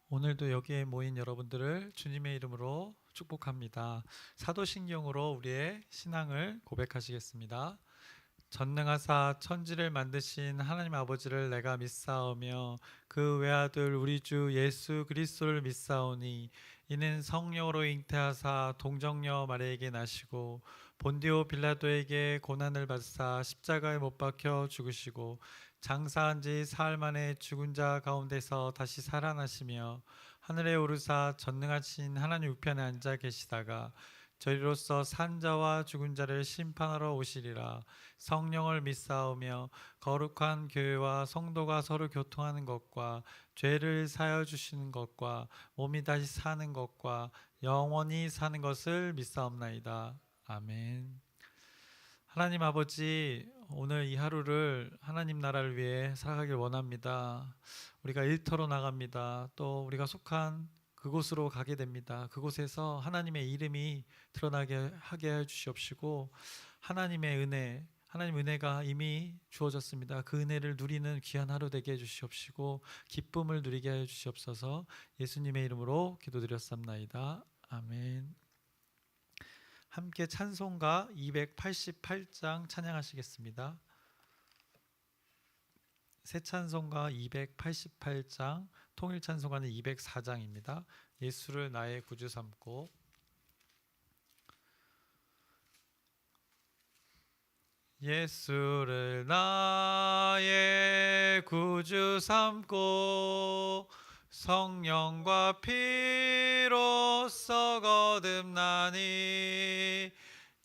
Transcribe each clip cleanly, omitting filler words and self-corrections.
오늘도 여기에 모인 여러분들을 주님의 이름으로 축복합니다. 사도신경으로 우리의 신앙을 고백하시겠습니다. 전능하사 천지를 만드신 하나님 아버지를 내가 믿사오며 그 외아들 우리 주 예수 그리스도를 믿사오니 이는 성령으로 잉태하사 동정녀 마리아에게 나시고 본디오 빌라도에게 고난을 받사 십자가에 못 박혀 죽으시고 장사한 지 사흘 만에 죽은 자 가운데서 다시 살아나시며 하늘에 오르사 전능하신 하나님 우편에 앉아 계시다가 저희로서 산자와 죽은 자를 심판하러 오시리라. 성령을 믿사오며 거룩한 교회와 성도가 서로 교통하는 것과 죄를 사여 주시는 것과 몸이 다시 사는 것과 영원히 사는 것을 믿사옵나이다. 아멘. 하나님 아버지, 오늘 이 하루를 하나님 나라를 위해 살아가길 원합니다. 우리가 일터로 나갑니다. 또 우리가 속한 그곳으로 가게 됩니다. 그곳에서 하나님의 이름이 드러나게 하게 해 주시옵시고 하나님의 은혜, 하나님 은혜가 이미 주어졌습니다. 그 은혜를 누리는 귀한 하루 되게 해 주시옵시고 기쁨을 누리게 해 주시옵소서. 예수님의 이름으로 기도드렸습나이다. 아멘. 함께 찬송가 288장 찬양하시겠습니다. 새 찬송가 288장, 통일 찬송가는 204장입니다. 예수를 나의 구주 삼고. 예수를 나의 구주 삼고 성령과 피로써 거듭나니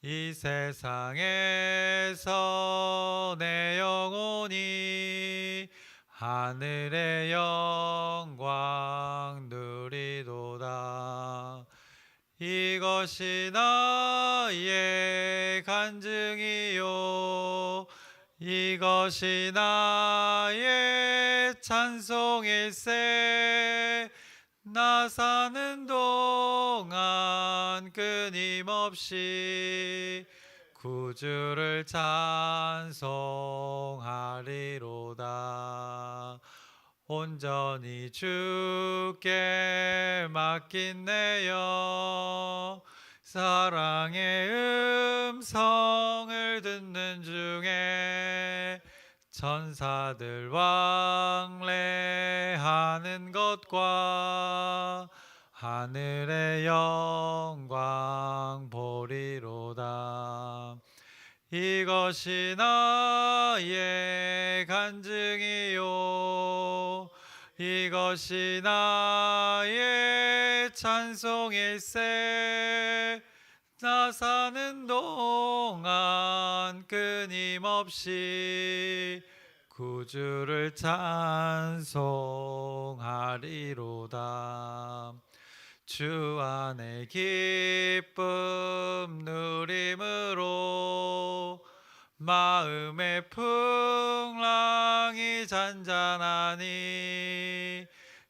이 세상에서 내 영혼이 하늘의 영광 누리도다. 이것이 나의 간증이요 이것이 나의 찬송일세. 나 사는 동안 끊임없이 구주를 찬송하리로다. 온전히 주께 맡긴 내 영 사랑의 음성을 듣는 중에 천사들 왕래하는 것과 하늘의 영광 보리로다. 이것이 나의 간증이요 이것이 나의 찬송일세. 나 사는 동안 끊임없이 구주를 찬송하리로다. 주 안에 기쁨 누림으로 마음의 풍랑이 잔잔하니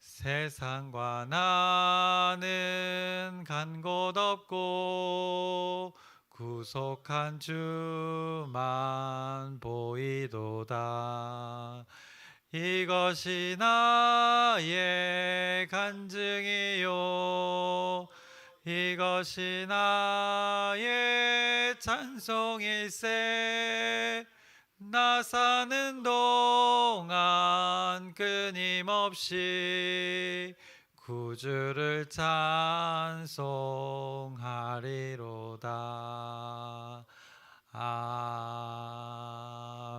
세상과 나는 간 곳 없고 구속한 주만 보이도다. 이것이 나의 간증이요 이것이 나의 찬송일세. 나 사는 동안 끊임없이 구주를 찬송하리로다.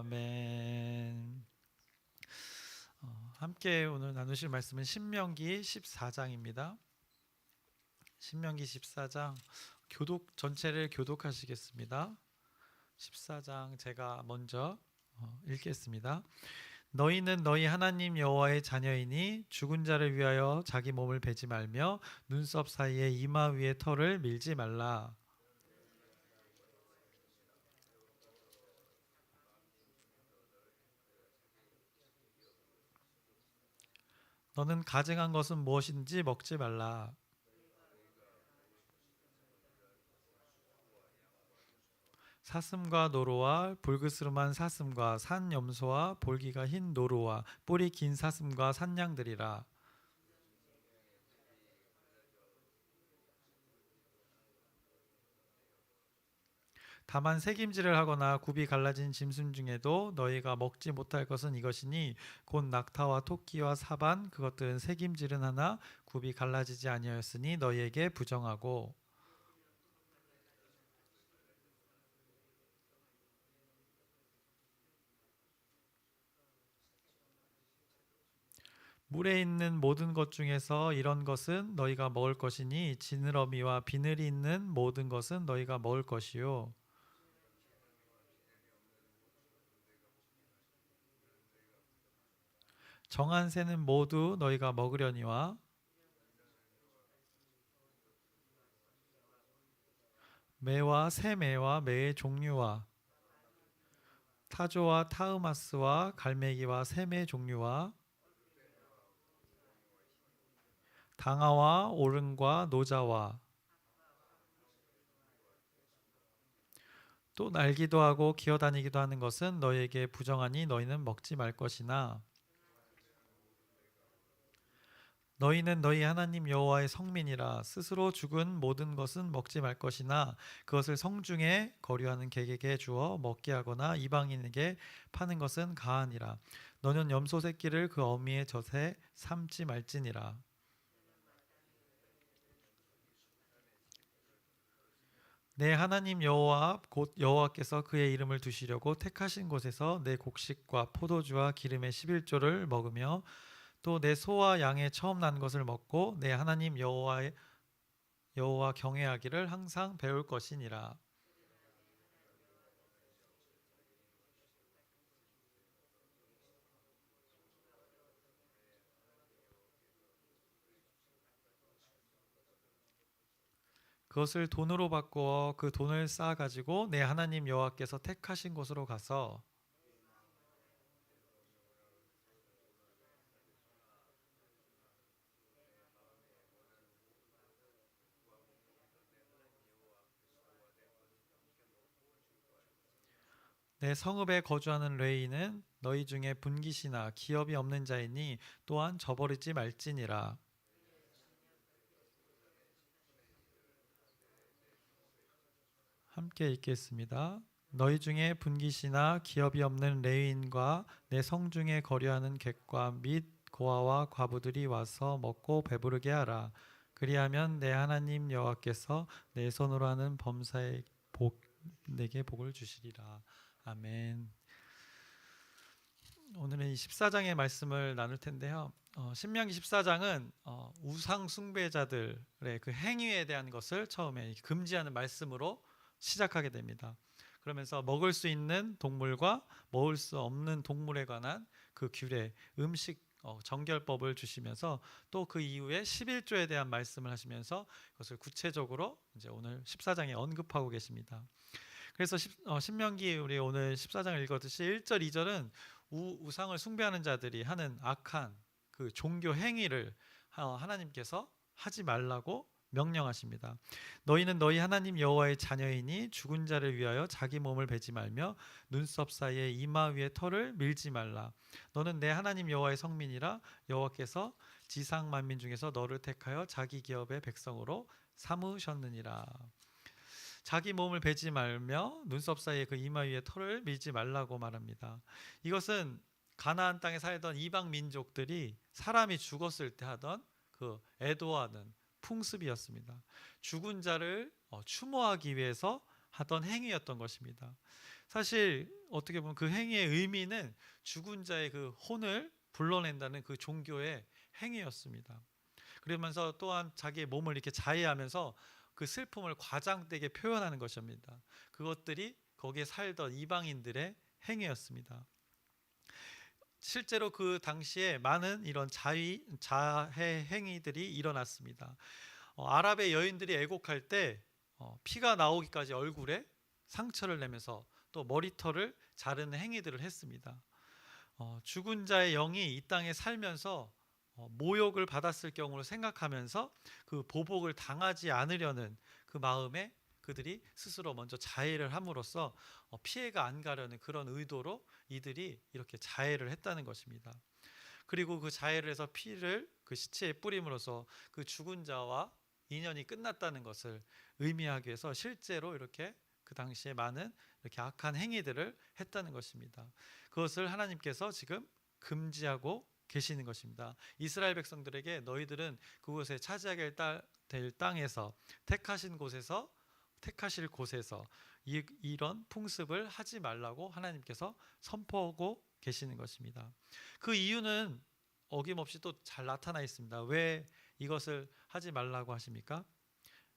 아멘. 함께 오늘 나누실 말씀은 신명기 14장입니다. 신명기 14장 교독 전체를 교독하시겠습니다. 14장 제가 먼저 읽겠습니다. 너희는 너희 하나님 여호와의 자녀이니 죽은 자를 위하여 자기 몸을 베지 말며 눈썹 사이에 이마 위에 털을 밀지 말라. 너는 가증한 것은 무엇인지 먹지 말라. 사슴과 노루와 불그스름한 사슴과 산염소와 볼기가 흰 노루와 뿔이 긴 사슴과 산양들이라. 다만 새김질을 하거나 굽이 갈라진 짐승 중에도 너희가 먹지 못할 것은 이것이니 곧 낙타와 토끼와 사반 그것들은 새김질은 하나 굽이 갈라지지 아니하였으니 너희에게 부정하고 물에 있는 모든 것 중에서 이런 것은 너희가 먹을 것이니 지느러미와 비늘이 있는 모든 것은 너희가 먹을 것이요 정한 새는 모두 너희가 먹으려니와 매와 새매와 매의 종류와 타조와 타흐마스와 갈매기와 새매 종류와 당아와 오름과 노자와 또 날기도 하고 기어다니기도 하는 것은 너희에게 부정하니 너희는 먹지 말 것이나 너희는 너희 하나님 여호와의 성민이라 스스로 죽은 모든 것은 먹지 말 것이나 그것을 성중에 거류하는 객에게 주어 먹게 하거나 이방인에게 파는 것은 가하니라. 너는 염소 새끼를 그 어미의 젖에 삶지 말지니라. 내 하나님 여호와 곧 여호와께서 그의 이름을 두시려고 택하신 곳에서 내 곡식과 포도주와 기름의 11조를 먹으며 또 내 소와 양의 처음 난 것을 먹고 내 하나님 여호와 경외하기를 항상 배울 것이니라. 그것을 돈으로 바꾸어 그 돈을 쌓아 가지고 내 하나님 여호와께서 택하신 곳으로 가서 내 성읍에 거주하는 레위는 너희 중에 분깃이나 기업이 없는 자이니 또한 저버리지 말지니라. 함께 읽겠습니다. 너희 중에 분깃이나 기업이 없는 레위인과 내 성중에 거류하는 객과 및 고아와 과부들이 와서 먹고 배부르게 하라. 그리하면 내 하나님 여호와께서 내 손으로 하는 범사에 내게 복을 주시리라. 아멘. 오늘은 이 14장의 말씀을 나눌 텐데요. 신명기 14장은 우상 숭배자들의 그 행위에 대한 것을 처음에 금지하는 말씀으로 시작하게 됩니다. 그러면서 먹을 수 있는 동물과 먹을 수 없는 동물에 관한 그 규례, 음식 정결법을 주시면서 또 그 이후에 11조에 대한 말씀을 하시면서 그것을 구체적으로 이제 오늘 14장에 언급하고 계십니다. 그래서 신명기 우리 오늘 14장을 읽었듯이 1절, 2절은 우상을 숭배하는 자들이 하는 악한 그 종교 행위를 하나님께서 하지 말라고 명령하십니다. 너희는 너희 하나님 여호와의 자녀이니 죽은 자를 위하여 자기 몸을 베지 말며 눈썹 사이에 이마 위에 털을 밀지 말라. 너는 내 하나님 여호와의 성민이라 여호와께서 지상 만민 중에서 너를 택하여 자기 기업의 백성으로 삼으셨느니라. 자기 몸을 베지 말며 눈썹 사이에 그 이마 위에 털을 밀지 말라고 말합니다. 이것은 가나안 땅에 살던 이방 민족들이 사람이 죽었을 때 하던 그 애도하는 풍습이었습니다. 죽은 자를 추모하기 위해서 하던 행위였던 것입니다. 사실 어떻게 보면 그 행위의 의미는 죽은 자의 그 혼을 불러낸다는 그 종교의 행위였습니다. 그러면서 또한 자기의 몸을 이렇게 자해하면서 그 슬픔을 과장되게 표현하는 것입니다. 그것들이 거기에 살던 이방인들의 행위였습니다. 실제로 그 당시에 많은 이런 자해 행위들이 일어났습니다. 아랍의 여인들이 애곡할 때 피가 나오기까지 얼굴에 상처를 내면서 또 머리털을 자르는 행위들을 했습니다. 죽은 자의 영이 이 땅에 살면서 모욕을 받았을 경우를 생각하면서 그 보복을 당하지 않으려는 그 마음에 그들이 스스로 먼저 자해를 함으로써 피해가 안 가려는 그런 의도로 이들이 이렇게 자해를 했다는 것입니다. 그리고 그 자해를 해서 피를 그 시체에 뿌림으로써 그 죽은 자와 인연이 끝났다는 것을 의미하기 위해서 실제로 이렇게 그 당시에 많은 이렇게 악한 행위들을 했다는 것입니다. 그것을 하나님께서 지금 금지하고 계시는 것입니다. 이스라엘 백성들에게 너희들은 그곳에 차지하게 될 땅에서 택하실 곳에서 이런 풍습을 하지 말라고 하나님께서 선포하고 계시는 것입니다. 그 이유는 어김없이 또 잘 나타나 있습니다. 왜 이것을 하지 말라고 하십니까?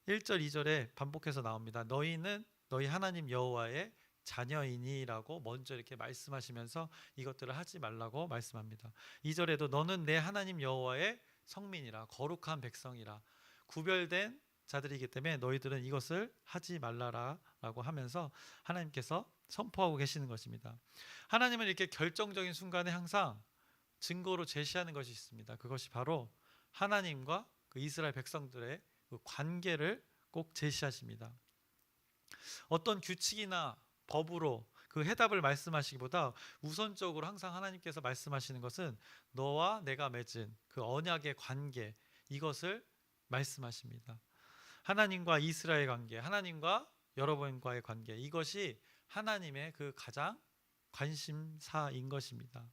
1절 2절에 반복해서 나옵니다. 너희는 너희 하나님 여호와의 자녀이니라고 먼저 이렇게 말씀하시면서 이것들을 하지 말라고 말씀합니다. 2절에도 너는 내 하나님 여호와의 성민이라, 거룩한 백성이라, 구별된 자들이기 때문에 너희들은 이것을 하지 말라라고 하면서 하나님께서 선포하고 계시는 것입니다. 하나님은 이렇게 결정적인 순간에 항상 증거로 제시하는 것이 있습니다. 그것이 바로 하나님과 그 이스라엘 백성들의 그 관계를 꼭 제시하십니다. 어떤 규칙이나 법으로 그 해답을 말씀하시기보다 우선적으로 항상 하나님께서 말씀하시는 것은 너와 내가 맺은 그 언약의 관계, 이것을 말씀하십니다. 하나님과 이스라엘 관계, 하나님과 여러분과의 관계, 이것이 하나님의 그 가장 관심사인 것입니다.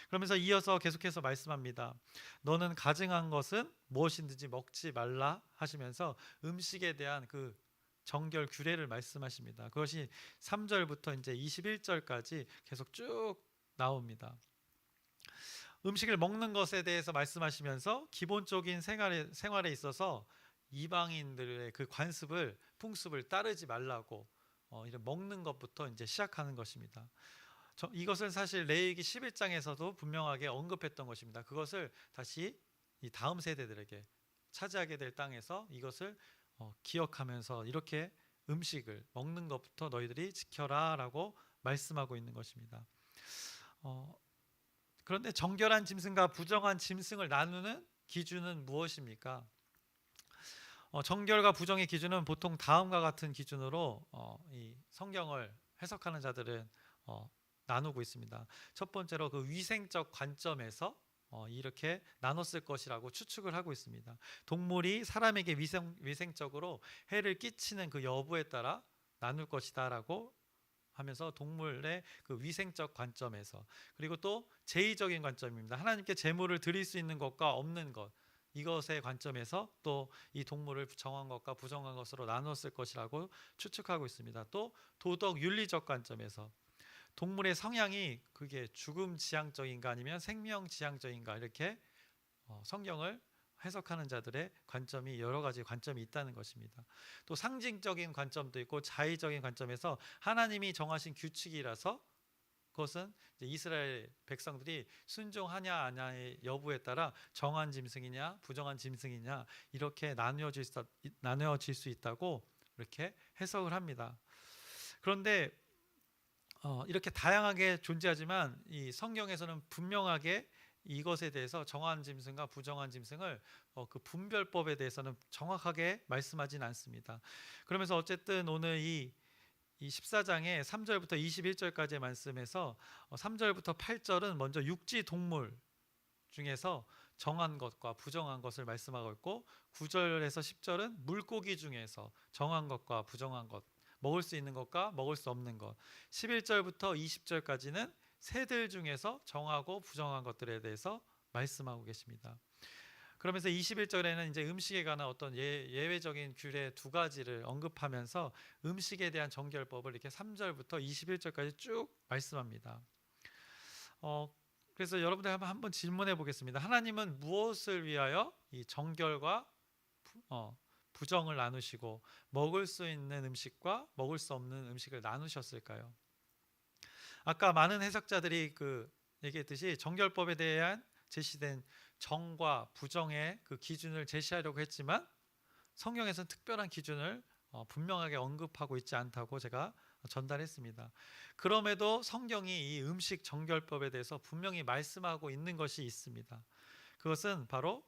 그러면서 이어서 계속해서 말씀합니다. 너는 가증한 것은 무엇이든지 먹지 말라 하시면서 음식에 대한 그 정결 규례를 말씀하십니다. 그것이 3절부터 이제 21절까지 계속 쭉 나옵니다. 음식을 먹는 것에 대해서 말씀하시면서 기본적인 생활에 있어서 이방인들의 그 관습을, 풍습을 따르지 말라고 이런 먹는 것부터 이제 시작하는 것입니다. 이것은 사실 레위기 11장에서도 분명하게 언급했던 것입니다. 그것을 다시 이 다음 세대들에게 차지하게 될 땅에서 이것을 기억하면서 이렇게 음식을 먹는 것부터 너희들이 지켜라라고 말씀하고 있는 것입니다. 그런데 정결한 짐승과 부정한 짐승을 나누는 기준은 무엇입니까? 정결과 부정의 기준은 보통 다음과 같은 기준으로 이 성경을 해석하는 자들은 나누고 있습니다. 첫 번째로 그 위생적 관점에서 이렇게 나눴을 것이라고 추측을 하고 있습니다. 동물이 사람에게 위생적으로 해를 끼치는 그 여부에 따라 나눌 것이다라고 하면서 동물의 그 위생적 관점에서, 그리고 또 제의적인 관점입니다. 하나님께 제물을 드릴 수 있는 것과 없는 것, 이것의 관점에서 또 이 동물을 정한 것과 부정한 것으로 나눴을 것이라고 추측하고 있습니다. 또 도덕 윤리적 관점에서 동물의 성향이 그게 죽음 지향적인가 아니면 생명 지향적인가, 이렇게 성경을 해석하는 자들의 관점이 여러 가지 관점이 있다는 것입니다. 또 상징적인 관점도 있고 자의적인 관점에서 하나님이 정하신 규칙이라서 그것은 이스라엘 백성들이 순종하냐 아냐의 여부에 따라 정한 짐승이냐 부정한 짐승이냐 이렇게 나뉘어질 수 있다고 이렇게 해석을 합니다. 그런데 이렇게 다양하게 존재하지만 이 성경에서는 분명하게 이것에 대해서 정한 짐승과 부정한 짐승을 그 분별법에 대해서는 정확하게 말씀하진 않습니다. 그러면서 어쨌든 오늘 이 14장의 3절부터 21절까지의 말씀에서 3절부터 8절은 먼저 육지 동물 중에서 정한 것과 부정한 것을 말씀하고 있고 9절에서 10절은 물고기 중에서 정한 것과 부정한 것, 먹을 수 있는 것과 먹을 수 없는 것, 11절부터 20절까지는 새들 중에서 정하고 부정한 것들에 대해서 말씀하고 계십니다. 그러면서 21절에는 이제 음식에 관한 어떤 예외적인 규례 두 가지를 언급하면서 음식에 대한 정결법을 이렇게 3절부터 21절까지 쭉 말씀합니다. 그래서 여러분들 한번 질문해 보겠습니다. 하나님은 무엇을 위하여 이 정결과 부정을 나누시고 먹을 수 있는 음식과 먹을 수 없는 음식을 나누셨을까요? 아까 많은 해석자들이 얘기했듯이 정결법에 대한 제시된 정과 부정의 그 기준을 제시하려고 했지만 성경에서는 특별한 기준을 분명하게 언급하고 있지 않다고 제가 전달했습니다. 그럼에도 성경이 이 음식 정결법에 대해서 분명히 말씀하고 있는 것이 있습니다. 그것은 바로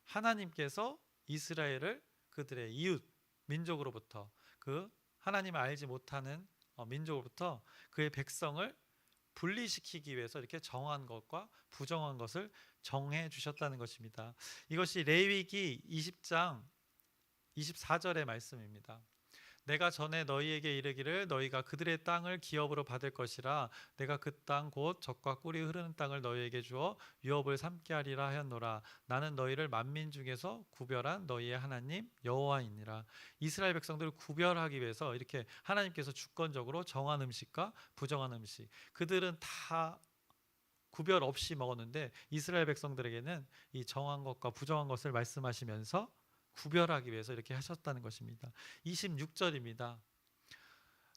하나님께서 이스라엘을 그들의 이웃 민족으로부터, 그 하나님을 알지 못하는 민족으로부터 그의 백성을 분리시키기 위해서 이렇게 정한 것과 부정한 것을 정해 주셨다는 것입니다. 이것이 레위기 20장 24절의 말씀입니다. 내가 전에 너희에게 이르기를 너희가 그들의 땅을 기업으로 받을 것이라 내가 그 땅 곧 젖과 꿀이 흐르는 땅을 너희에게 주어 유업을 삼게 하리라 하였노라. 나는 너희를 만민 중에서 구별한 너희의 하나님 여호와이니라. 이스라엘 백성들을 구별하기 위해서 이렇게 하나님께서 주권적으로 정한 음식과 부정한 음식, 그들은 다 구별 없이 먹었는데 이스라엘 백성들에게는 이 정한 것과 부정한 것을 말씀하시면서 구별하기 위해서 이렇게 하셨다는 것입니다. 26절입니다.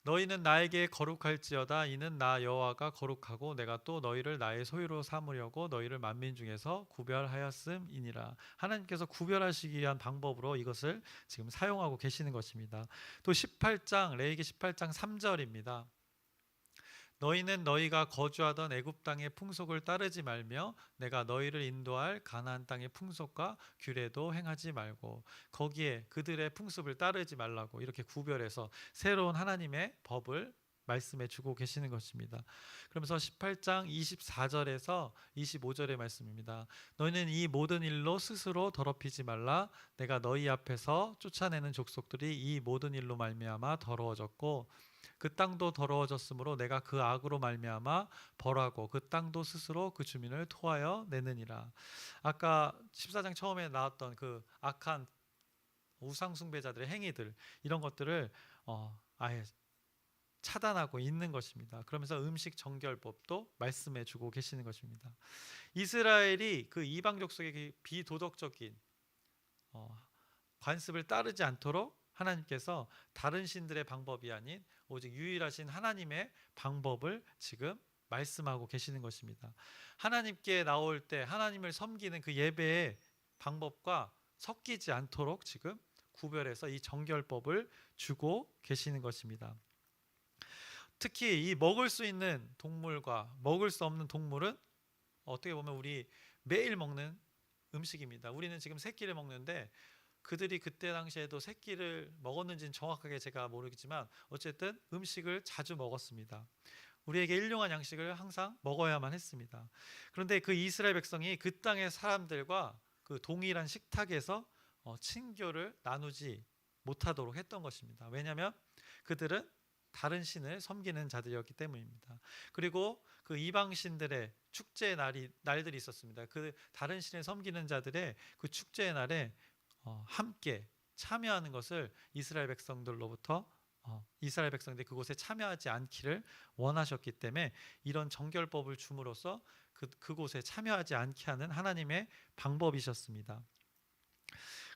너희는 나에게 거룩할지어다. 이는 나 여호와가 거룩하고 내가 또 너희를 나의 소유로 삼으려고 너희를 만민 중에서 구별하였음이니라. 하나님께서 구별하시기 위한 방법으로 이것을 지금 사용하고 계시는 것입니다. 또 18장 레위기 18장 3절입니다. 너희는 너희가 거주하던 애굽 땅의 풍속을 따르지 말며 내가 너희를 인도할 가나안 땅의 풍속과 규례도 행하지 말고 거기에 그들의 풍습을 따르지 말라고 이렇게 구별해서 새로운 하나님의 법을 말씀해 주고 계시는 것입니다. 그러면서 18장 24절에서 25절의 말씀입니다. 너희는 이 모든 일로 스스로 더럽히지 말라. 내가 너희 앞에서 쫓아내는 족속들이 이 모든 일로 말미암아 더러워졌고 그 땅도 더러워졌으므로 내가 그 악으로 말미암아 벌하고 그 땅도 스스로 그 주민을 토하여 내느니라. 아까 14장 처음에 나왔던 그 악한 우상 숭배자들의 행위들, 이런 것들을 아예 차단하고 있는 것입니다. 그러면서 음식 정결법도 말씀해 주고 계시는 것입니다. 이스라엘이 그 이방 족속의 비도덕적인 관습을 따르지 않도록 하나님께서 다른 신들의 방법이 아닌 오직 유일하신 하나님의 방법을 지금 말씀하고 계시는 것입니다. 하나님께 나올 때 하나님을 섬기는 그 예배의 방법과 섞이지 않도록 지금 구별해서 이 정결법을 주고 계시는 것입니다. 특히 이 먹을 수 있는 동물과 먹을 수 없는 동물은 어떻게 보면 우리 매일 먹는 음식입니다. 우리는 지금 새끼를 먹는데 그들이 그때 당시에도 새끼를 먹었는지는 정확하게 제가 모르겠지만 어쨌든 음식을 자주 먹었습니다. 우리에게 일용할 양식을 항상 먹어야만 했습니다. 그런데 그 이스라엘 백성이 그 땅의 사람들과 그 동일한 식탁에서 친교를 나누지 못하도록 했던 것입니다. 왜냐하면 그들은 다른 신을 섬기는 자들이었기 때문입니다. 그리고 그 이방 신들의 축제의 날들이 있었습니다. 그 다른 신을 섬기는 자들의 그 축제의 날에 함께 참여하는 것을 이스라엘 백성들로부터 이스라엘 백성들이 그곳에 참여하지 않기를 원하셨기 때문에 이런 정결법을 줌으로써 그곳에 참여하지 않게 하는 하나님의 방법이셨습니다.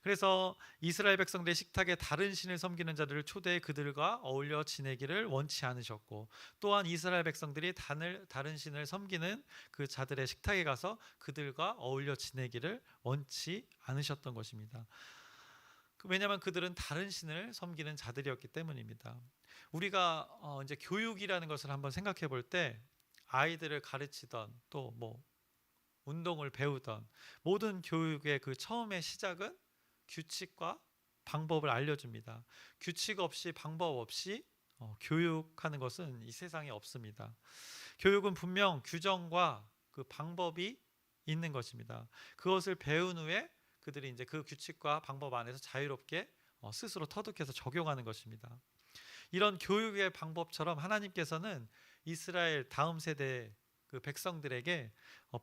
그래서 이스라엘 백성들의 식탁에 다른 신을 섬기는 자들을 초대해 그들과 어울려 지내기를 원치 않으셨고, 또한 이스라엘 백성들이 다른 신을 섬기는 그 자들의 식탁에 가서 그들과 어울려 지내기를 원치 않으셨던 것입니다. 왜냐하면 그들은 다른 신을 섬기는 자들이었기 때문입니다. 우리가 이제 교육이라는 것을 한번 생각해 볼 때 아이들을 가르치던 또 뭐 운동을 배우던 모든 교육의 그 처음의 시작은 규칙과 방법을 알려줍니다. 규칙 없이 방법 없이 교육하는 것은 이 세상에 없습니다. 교육은 분명 규정과 그 방법이 있는 것입니다. 그것을 배운 후에 그들이 이제 그 규칙과 방법 안에서 자유롭게 스스로 터득해서 적용하는 것입니다. 이런 교육의 방법처럼 하나님께서는 이스라엘 다음 세대 그 백성들에게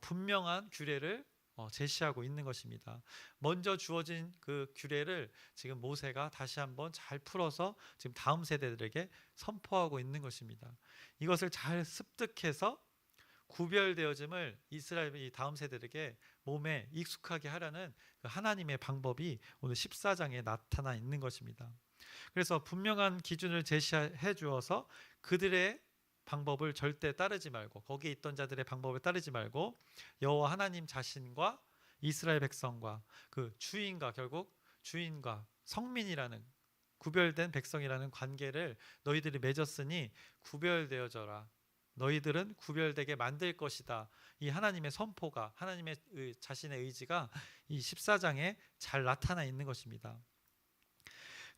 분명한 규례를 제시하고 있는 것입니다. 먼저 주어진 그 규례를 지금 모세가 다시 한번 잘 풀어서 지금 다음 세대들에게 선포하고 있는 것입니다. 이것을 잘 습득해서 구별되어짐을 이스라엘 이 다음 세대들에게 몸에 익숙하게 하려는 그 하나님의 방법이 오늘 14장에 나타나 있는 것입니다. 그래서 분명한 기준을 제시해 주어서 그들의 방법을 절대 따르지 말고, 거기에 있던 자들의 방법을 따르지 말고 여호와 하나님 자신과 이스라엘 백성과 그 주인과, 결국 주인과 성민이라는 구별된 백성이라는 관계를 너희들이 맺었으니 구별되어져라, 너희들은 구별되게 만들 것이다. 이 하나님의 선포가, 하나님의 자신의 의지가 이 14장에 잘 나타나 있는 것입니다.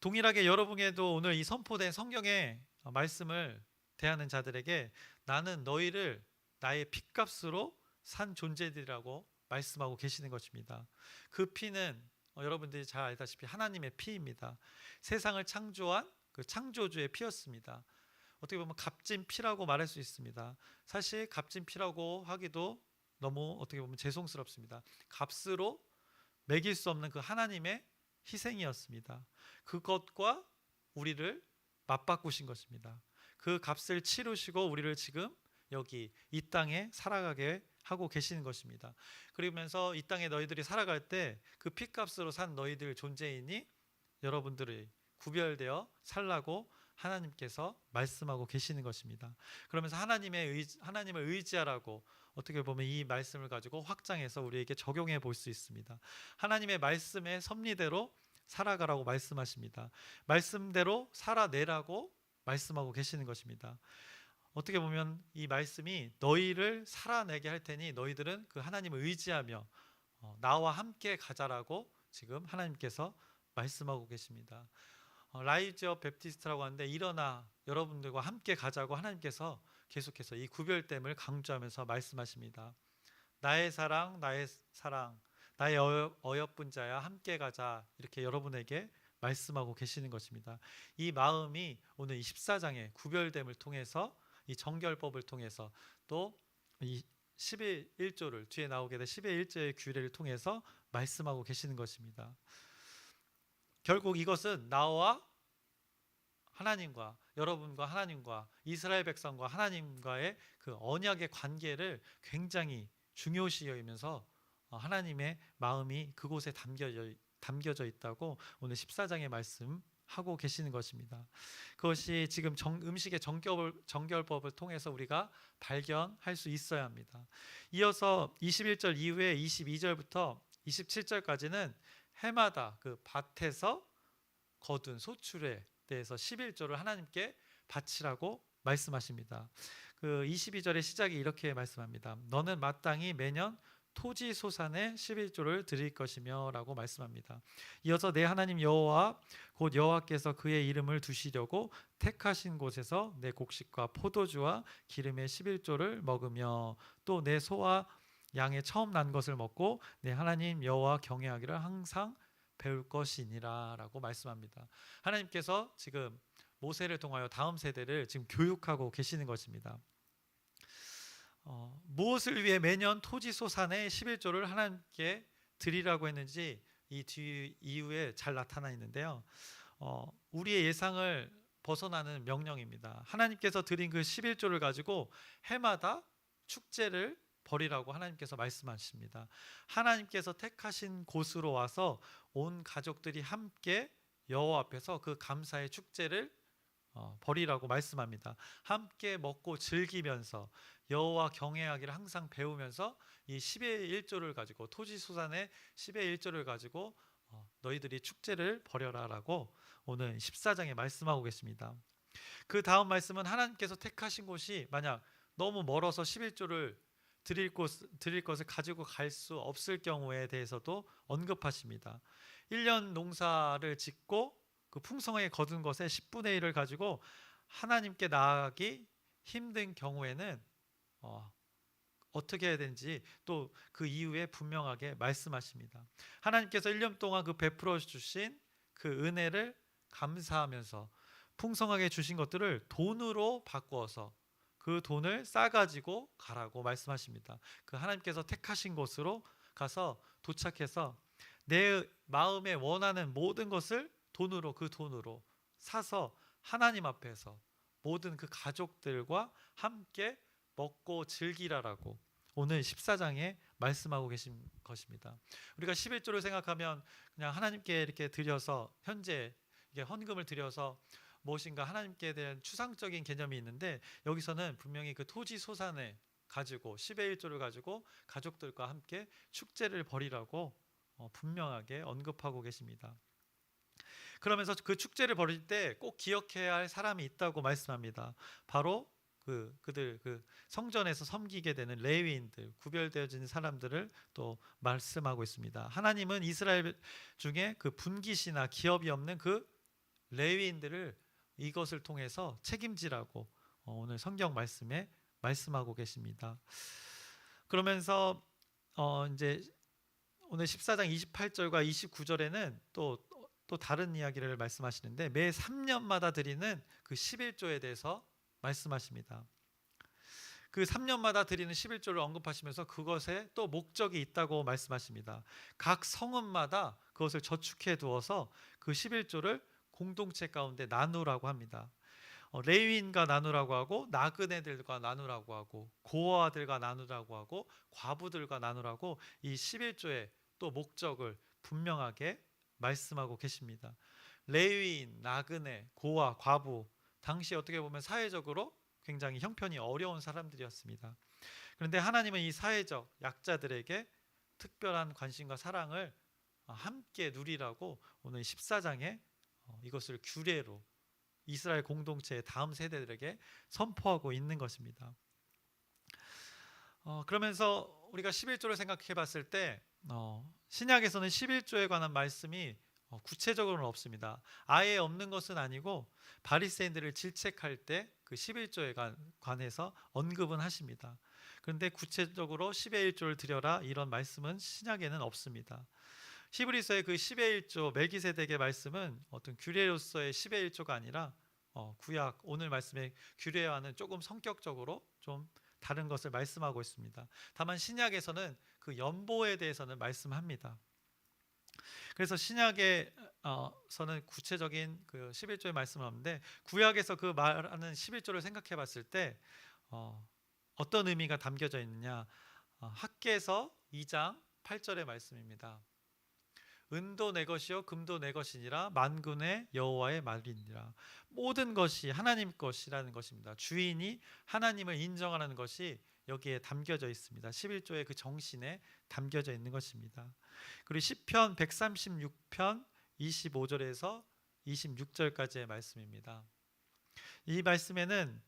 동일하게 여러분에게도 오늘 이 선포된 성경의 말씀을 대하는 자들에게 나는 너희를 나의 핏값으로 산 존재들이라고 말씀하고 계시는 것입니다. 그 피는 여러분들이 잘 알다시피 하나님의 피입니다. 세상을 창조한 그 창조주의 피였습니다. 어떻게 보면 값진 피라고 말할 수 있습니다. 사실 값진 피라고 하기도 너무 어떻게 보면 죄송스럽습니다. 값으로 매길 수 없는 그 하나님의 희생이었습니다. 그것과 우리를 맞바꾸신 것입니다. 그 값을 치르시고 우리를 지금 여기 이 땅에 살아가게 하고 계시는 것입니다. 그러면서 이 땅에 너희들이 살아갈 때 그 피값으로 산 너희들 존재이니 여러분들이 구별되어 살라고 하나님께서 말씀하고 계시는 것입니다. 그러면서 하나님을 의지하라고 어떻게 보면 이 말씀을 가지고 확장해서 우리에게 적용해 볼 수 있습니다. 하나님의 말씀의 섭리대로 살아가라고 말씀하십니다. 말씀대로 살아내라고 말씀하고 계시는 것입니다. 어떻게 보면 이 말씀이 너희를 살아내게 할 테니 너희들은 그 하나님을 의지하며 나와 함께 가자라고 지금 하나님께서 말씀하고 계십니다. 라이즈 업 베프티스트라고 하는데 일어나 여러분들과 함께 가자고 하나님께서 계속해서 이 구별됨을 강조하면서 말씀하십니다. 나의 사랑, 나의 사랑, 나의 어여쁜 자야 함께 가자 이렇게 여러분에게 말씀하고 계시는 것입니다. 이 마음이 오늘 14장의 구별됨을 통해서 이 정결법을 통해서 또 이 11조를 뒤에 나오게 될 11조의 규례를 통해서 말씀하고 계시는 것입니다. 결국 이것은 나와 하나님과 여러분과 하나님과 이스라엘 백성과 하나님과의 그 언약의 관계를 굉장히 중요시 여기면서 하나님의 마음이 그곳에 담겨져 있다고 오늘 14장의 말씀하고 계시는 것입니다. 그것이 지금 음식의 정결법을 통해서 우리가 발견할 수 있어야 합니다. 이어서 21절 이후에 22절부터 27절까지는 해마다 그 밭에서 거둔 소출에 대해서 11조를 하나님께 바치라고 말씀하십니다. 그 22절의 시작이 이렇게 말씀합니다. 너는 마땅히 매년 토지 소산의 11조를 드릴 것이며 라고 말씀합니다. 이어서 내 하나님 여호와 곧 여호와께서 그의 이름을 두시려고 택하신 곳에서 내 곡식과 포도주와 기름의 11조를 먹으며 또 내 소와 양의 처음 난 것을 먹고 내 하나님 여호와 경외하기를 항상 배울 것이니라 라고 말씀합니다. 하나님께서 지금 모세를 통하여 다음 세대를 지금 교육하고 계시는 것입니다. 무엇을 위해 매년 토지 소산의 11조를 하나님께 드리라고 했는지 이 이후에 잘 나타나 있는데요. 우리의 예상을 벗어나는 명령입니다. 하나님께서 드린 그 11조를 가지고 해마다 축제를 벌이라고 하나님께서 말씀하십니다. 하나님께서 택하신 곳으로 와서 온 가족들이 함께 여호와 앞에서 그 감사의 축제를 벌이라고 말씀합니다. 함께 먹고 즐기면서 여호와 경외하기를 항상 배우면서 이 10의 1조를 가지고 토지 소산의 10의 1조를 가지고 너희들이 축제를 벌여라라고 오늘 14장에 말씀하고 계십니다. 그 다음 말씀은 하나님께서 택하신 곳이 만약 너무 멀어서 11조를 드릴 것을 가지고 갈 수 없을 경우에 대해서도 언급하십니다. 1년 농사를 짓고 그 풍성하게 거둔 것의 10분의 1을 가지고 하나님께 나아가기 힘든 경우에는 어떻게 해야 되는지 또 그 이후에 분명하게 말씀하십니다. 하나님께서 1년 동안 그 베풀어 주신 그 은혜를 감사하면서 풍성하게 주신 것들을 돈으로 바꾸어서 그 돈을 싸가지고 가라고 말씀하십니다. 그 하나님께서 택하신 곳으로 가서 도착해서 내 마음에 원하는 모든 것을 그 돈으로 사서 하나님 앞에서 모든 그 가족들과 함께 먹고 즐기라라고 오늘 14장에 말씀하고 계신 것입니다. 우리가 11조를 생각하면 그냥 하나님께 이렇게 드려서 현재 이게 헌금을 드려서 무엇인가 하나님께 대한 추상적인 개념이 있는데 여기서는 분명히 그 토지 소산을 가지고 10의 1조를 가지고 가족들과 함께 축제를 벌이라고 분명하게 언급하고 계십니다. 그러면서 그 축제를 벌일 때 꼭 기억해야 할 사람이 있다고 말씀합니다. 바로 그들 성전에서 섬기게 되는 레위인들, 구별되어진 사람들을 또 말씀하고 있습니다. 하나님은 이스라엘 중에 그 분깃이나 기업이 없는 그 레위인들을 이것을 통해서 책임지라고 오늘 성경 말씀에 말씀하고 계십니다. 그러면서 이제 오늘 14장 28절과 29절에는 또 또 다른 이야기를 말씀하시는데 매 3년마다 드리는 그 11조에 대해서 말씀하십니다. 그 3년마다 드리는 11조를 언급하시면서 그것에 또 목적이 있다고 말씀하십니다. 각 성읍마다 그것을 저축해 두어서 그 11조를 공동체 가운데 나누라고 합니다. 레위인과 나누라고 하고 나그네들과 나누라고 하고 고아들과 나누라고 하고 과부들과 나누라고 이 11조의 또 목적을 분명하게 말씀하고 계십니다. 레위인, 나그네, 고아, 과부, 당시 어떻게 보면 사회적으로 굉장히 형편이 어려운 사람들이었습니다. 그런데 하나님은 이 사회적 약자들에게 특별한 관심과 사랑을 함께 누리라고 오늘 14장에 이것을 규례로 이스라엘 공동체의 다음 세대들에게 선포하고 있는 것입니다. 그러면서 우리가 11조를 생각해 봤을 때 신약에서는 11조에 관한 말씀이 구체적으로는 없습니다. 아예 없는 것은 아니고 바리새인들을 질책할 때 그 11조에 관해서 언급은 하십니다. 그런데 구체적으로 10의 1조를 드려라 이런 말씀은 신약에는 없습니다. 히브리서의 그 10의 1조 멜기세덱의 말씀은 어떤 규례로서의 10의 1조가 아니라 구약 오늘 말씀의 규례와는 조금 성격적으로 좀 다른 것을 말씀하고 있습니다. 다만 신약에서는 그 연보에 대해서는 말씀합니다. 그래서 신약에서는 구체적인 그 11조의 말씀은 없는데 구약에서 그 말하는 11조를 생각해 봤을 때 어떤 의미가 담겨져 있느냐, 학개서 2장 8절의 말씀입니다. 은도 내 것이요 금도 내 것이니라 만군의 여호와의 말이니라. 모든 것이 하나님 것이라는 것입니다. 주인이 하나님을 인정하는 것이 여기에 담겨져 있습니다. 11조의 그 정신에 담겨져 있는 것입니다. 그리고 시편 136편 25절에서 26절까지의 말씀입니다. 이 말씀에는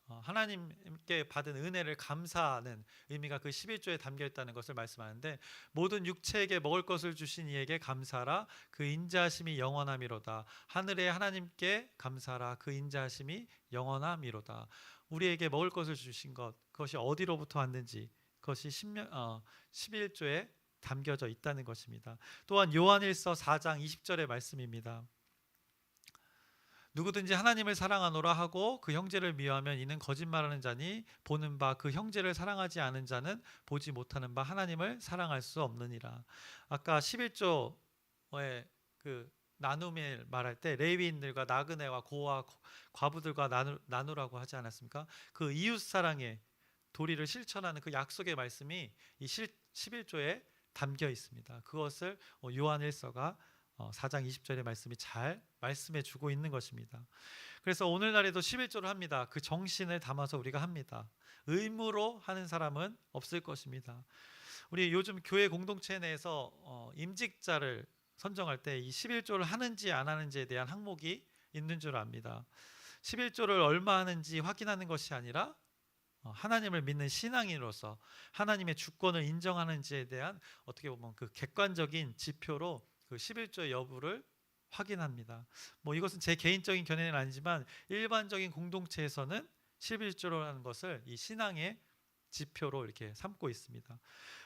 하나님께 받은 은혜를 감사하는 의미가 그 11조에 담겨 있다는 것을 말씀하는데 모든 육체에게 먹을 것을 주신 이에게 감사하라 그 인자하심이 영원함이로다. 하늘의 하나님께 감사하라 그 인자하심이 영원함이로다. 우리에게 먹을 것을 주신 것 그것이 어디로부터 왔는지 그것이 11조에 담겨져 있다는 것입니다. 또한 요한일서 4장 20절의 말씀입니다. 누구든지 하나님을 사랑하노라 하고 그 형제를 미워하면 이는 거짓말하는 자니 보는 바 그 형제를 사랑하지 않은 자는 보지 못하는 바 하나님을 사랑할 수 없느니라. 아까 11조의 그 나눔을 말할 때 레위인들과 나그네와 고아 과부들과 나누라고 하지 않았습니까? 그 이웃 사랑의 도리를 실천하는 그 약속의 말씀이 이 11조에 담겨 있습니다. 그것을 요한일서가 4장 20절의 말씀이 잘 말씀해 주고 있는 것입니다. 그래서 오늘날에도 11조를 합니다. 그 정신을 담아서 우리가 합니다. 의무로 하는 사람은 없을 것입니다. 우리 요즘 교회 공동체 내에서 임직자를 선정할 때 이 11조를 하는지 안 하는지에 대한 항목이 있는 줄 압니다. 11조를 얼마 하는지 확인하는 것이 아니라 하나님을 믿는 신앙인으로서 하나님의 주권을 인정하는지에 대한 어떻게 보면 그 객관적인 지표로 그 11조의 여부를 확인합니다. 이것은 제 개인적인 견해는 아니지만 일반적인 공동체에서는 11조라는 것을 이 신앙의 지표로 이렇게 삼고 있습니다.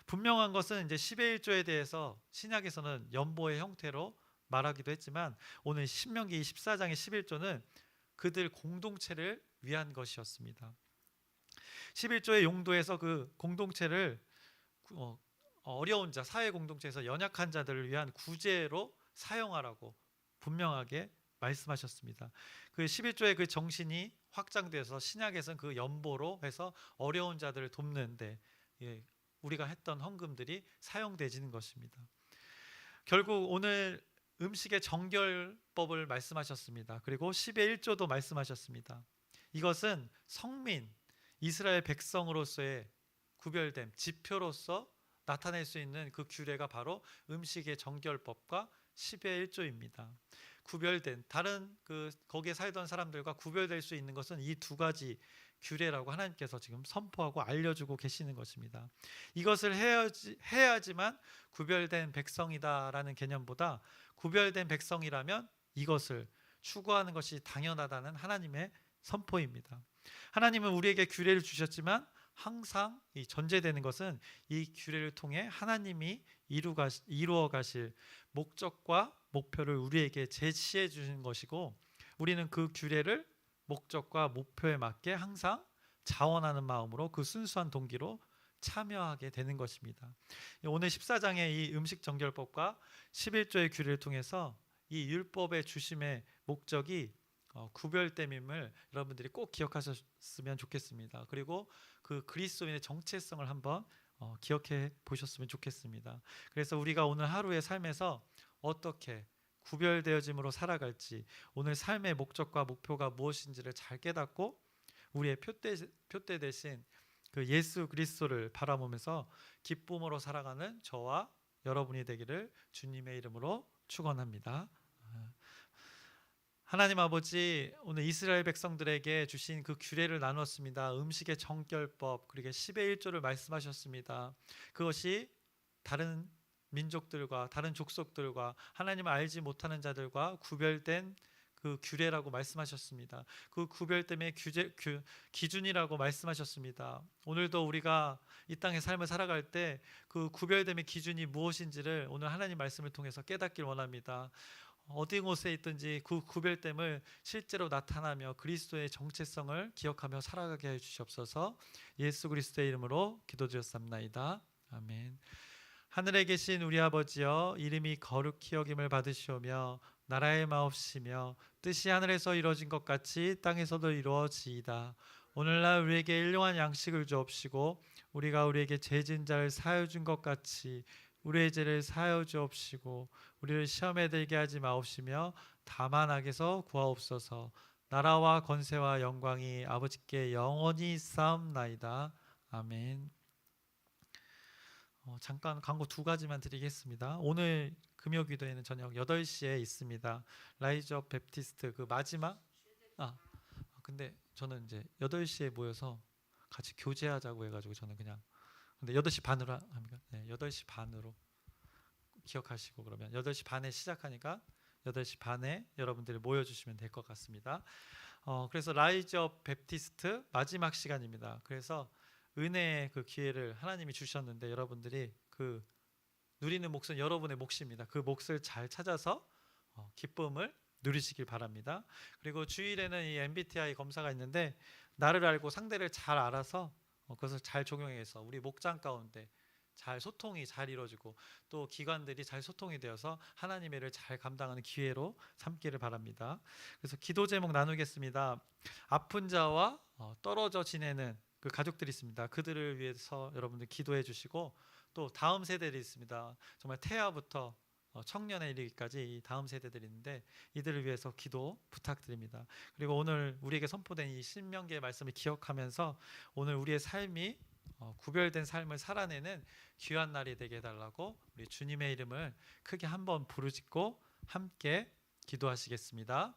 분명한 것은 이제 10의 1조에 대해서 신약에서는 연보의 형태로 말하기도 했지만 오늘 신명기 24장의 11조는 그들 공동체를 위한 것이었습니다. 11조의 용도에서 그 공동체를 어려운 자, 사회 공동체에서 연약한 자들을 위한 구제로 사용하라고 분명하게 말씀하셨습니다. 그 11조의 그 정신이 확장돼서 신약에서는 그 연보로 해서 어려운 자들을 돕는데 우리가 했던 헌금들이 사용되지는 것입니다. 결국 오늘 음식의 정결법을 말씀하셨습니다. 그리고 10의 1조도 말씀하셨습니다. 이것은 성민, 이스라엘 백성으로서의 구별됨, 지표로서 나타낼 수 있는 그 규례가 바로 음식의 정결법과 10의 1조입니다. 구별된 다른 거기에 살던 사람들과 구별될 수 있는 것은 이 두 가지 규례라고 하나님께서 지금 선포하고 알려주고 계시는 것입니다. 이것을 해야지만 구별된 백성이다라는 개념보다 구별된 백성이라면 이것을 추구하는 것이 당연하다는 하나님의 선포입니다. 하나님은 우리에게 규례를 주셨지만 항상 이 전제되는 것은 이 규례를 통해 하나님이 이루어 가실 목적과 목표를 우리에게 제시해 주신 것이고, 우리는 그 규례를 목적과 목표에 맞게 항상 자원하는 마음으로 그 순수한 동기로 참여하게 되는 것입니다. 오늘 14장의 이 음식 정결법과 11조의 규례를 통해서 이 율법의 주심의 목적이 구별됨임을 여러분들이 꼭 기억하셨으면 좋겠습니다. 그리고 그 그리스도인의 정체성을 한번 기억해 보셨으면 좋겠습니다. 그래서 우리가 오늘 하루의 삶에서 어떻게 구별되어짐으로 살아갈지, 오늘 삶의 목적과 목표가 무엇인지를 잘 깨닫고 우리의 표대 대신 그 예수 그리스도를 바라보면서 기쁨으로 살아가는 저와 여러분이 되기를 주님의 이름으로 축원합니다. 하나님 아버지, 오늘 이스라엘 백성들에게 주신 그 규례를 나눴습니다. 음식의 정결법, 그리고 10의 1조를 말씀하셨습니다. 그것이 다른 민족들과 다른 족속들과 하나님을 알지 못하는 자들과 구별된 그 규례라고 말씀하셨습니다. 그 구별됨의 기준이라고 말씀하셨습니다. 오늘도 우리가 이 땅의 삶을 살아갈 때 그 구별됨의 기준이 무엇인지를 오늘 하나님 말씀을 통해서 깨닫길 원합니다. 어디 곳에 있든지 그 구별됨을 실제로 나타나며 그리스도의 정체성을 기억하며 살아가게 해 주시옵소서. 예수 그리스도의 이름으로 기도드렸습나이다. 아멘. 하늘에 계신 우리 아버지여, 이름이 거룩히 여김을 받으시오며 나라의 마옵시며 뜻이 하늘에서 이루어진 것 같이 땅에서도 이루어지이다. 오늘날 우리에게 일용할 양식을 주옵시고 우리가 우리에게 죄진 자를 사하여 준 것 같이 우리의 죄를 사하여 주옵시고 우리를 시험에 들게 하지 마옵시며 다만 악에서 구하옵소서. 나라와 권세와 영광이 아버지께 영원히 있사옵나이다. 아멘. 잠깐 광고 2가지만 드리겠습니다. 오늘 금요 기도회는 저녁 8시에 있습니다. 라이즈 업 베프티스트 그 마지막 근데 저는 이제 8시에 모여서 같이 교제하자고 해가지고 저는 그냥, 근데 8시 반으로 합니까? 네, 8시 반으로 기억하시고, 그러면 8시 반에 시작하니까 8시 반에 여러분들이 모여주시면 될 것 같습니다. 그래서 라이즈 업 베프티스트 마지막 시간입니다. 그래서 은혜의 그 기회를 하나님이 주셨는데 여러분들이 그 누리는 몫은 여러분의 몫입니다. 그 몫을 잘 찾아서 기쁨을 누리시길 바랍니다. 그리고 주일에는 이 MBTI 검사가 있는데 나를 알고 상대를 잘 알아서 그것을 잘 적용해서 우리 목장 가운데 잘 소통이 잘 이루어지고 또 기관들이 잘 소통이 되어서 하나님의 일을 잘 감당하는 기회로 삼기를 바랍니다. 그래서 기도 제목 나누겠습니다. 아픈 자와 떨어져 지내는 그 가족들이 있습니다. 그들을 위해서 여러분들 기도해 주시고, 또 다음 세대들이 있습니다. 정말 태아부터 청년에 이르기까지 이 다음 세대들이 있는데 이들을 위해서 기도 부탁드립니다. 그리고 오늘 우리에게 선포된 이 신명기의 말씀을 기억하면서 오늘 우리의 삶이 구별된 삶을 살아내는 귀한 날이 되게 해달라고 우리 주님의 이름을 크게 한번 부르짖고 함께 기도하시겠습니다.